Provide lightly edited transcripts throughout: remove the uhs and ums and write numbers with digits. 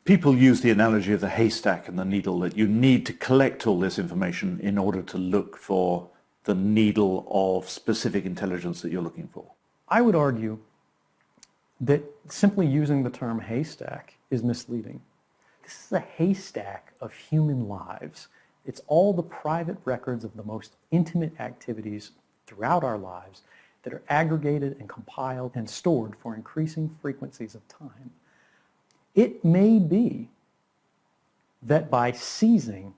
People use the analogy of the haystack and the needle, that you need to collect all this information in order to look for the needle of specific intelligence that you're looking for. I would argue that simply using the term haystack is misleading. This is a haystack of human lives. It's all the private records of the most intimate activities throughout our lives that are aggregated and compiled and stored for increasing frequencies of time. It may be that by seizing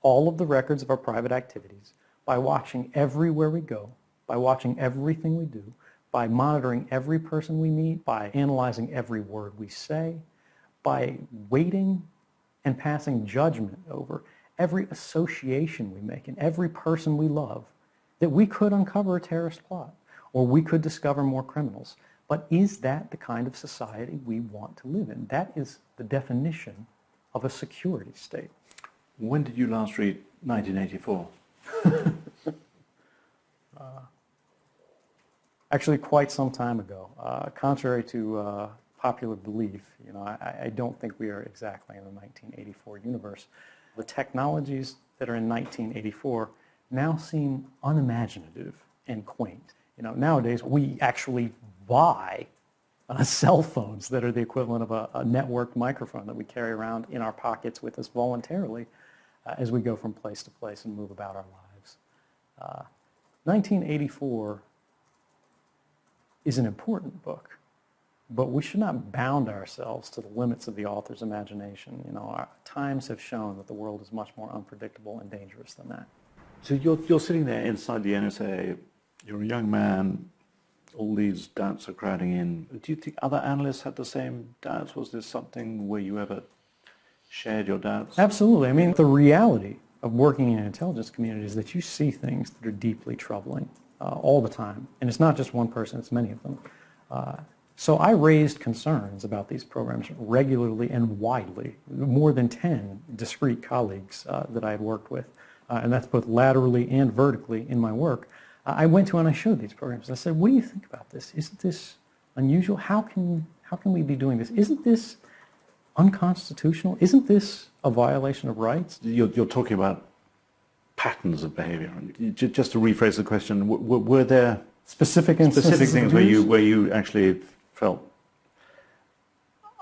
all of the records of our private activities, by watching everywhere we go, by watching everything we do, by monitoring every person we meet, by analyzing every word we say, by waiting and passing judgment over every association we make and every person we love, that we could uncover a terrorist plot or we could discover more criminals. But is that the kind of society we want to live in? That is the definition of a security state. When did you last read 1984? Actually, quite some time ago. Contrary to popular belief, I don't think we are exactly in the 1984 universe. The technologies that are in 1984 now seem unimaginative and quaint. Nowadays we actually buy cell phones that are the equivalent of a networked microphone that we carry around in our pockets with us voluntarily as we go from place to place and move about our lives. 1984 is an important book, but we should not bound ourselves to the limits of the author's imagination. Our times have shown that the world is much more unpredictable and dangerous than that. So you're sitting there inside the NSA, you're a young man, all these doubts are crowding in. Do you think other analysts had the same doubts? Was this something where you ever shared your doubts? Absolutely. I mean, the reality of working in an intelligence community is that you see things that are deeply troubling all the time. And it's not just one person, it's many of them. So I raised concerns about these programs regularly and widely, more than 10 discrete colleagues that I had worked with, and that's both laterally and vertically in my work. I went to and I showed these programs. I said, what do you think about this? Isn't this unusual? How can we be doing this? Isn't this unconstitutional? Isn't this a violation of rights? You're talking about patterns of behavior. Just to rephrase the question, were there specific things where you actually felt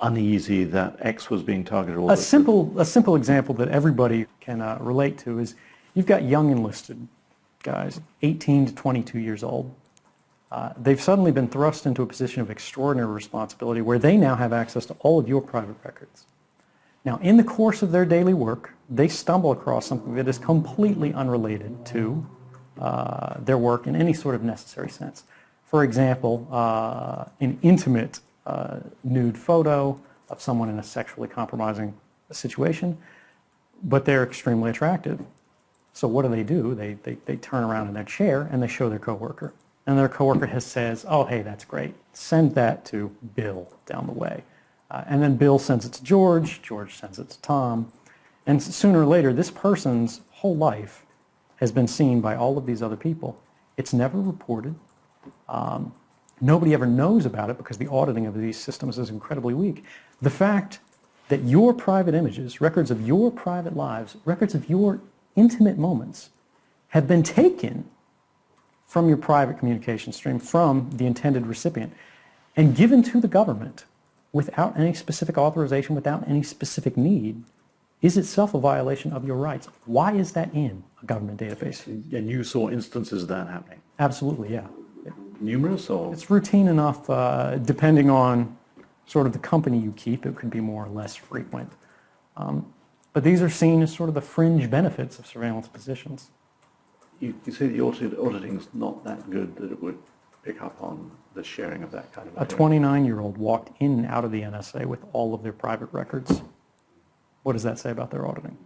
uneasy that X was being targeted? A simple example that everybody can relate to is you've got young enlisted guys, 18 to 22 years old. They've suddenly been thrust into a position of extraordinary responsibility where they now have access to all of your private records. Now, in the course of their daily work, they stumble across something that is completely unrelated to their work in any sort of necessary sense. For example, an intimate nude photo of someone in a sexually compromising situation, but they're extremely attractive. So what do? They turn around in their chair and they show their coworker. And their coworker says, oh, hey, that's great. Send that to Bill down the way. And then Bill sends it to George. George sends it to Tom. And sooner or later, this person's whole life has been seen by all of these other people. It's never reported. Nobody ever knows about it because the auditing of these systems is incredibly weak. The fact that your private images, records of your private lives, records of your intimate moments have been taken from your private communication stream, from the intended recipient, and given to the government without any specific authorization, without any specific need, is itself a violation of your rights. Why is that in a government database? And you saw instances of that happening? Absolutely, yeah. Numerous, or? It's routine enough, depending on sort of the company you keep. It could be more or less frequent. But these are seen as sort of the fringe benefits of surveillance positions. You say the auditing is not that good that it would pick up on the sharing of that kind of behavior. A 29-year-old walked in and out of the NSA with all of their private records. What does that say about their auditing?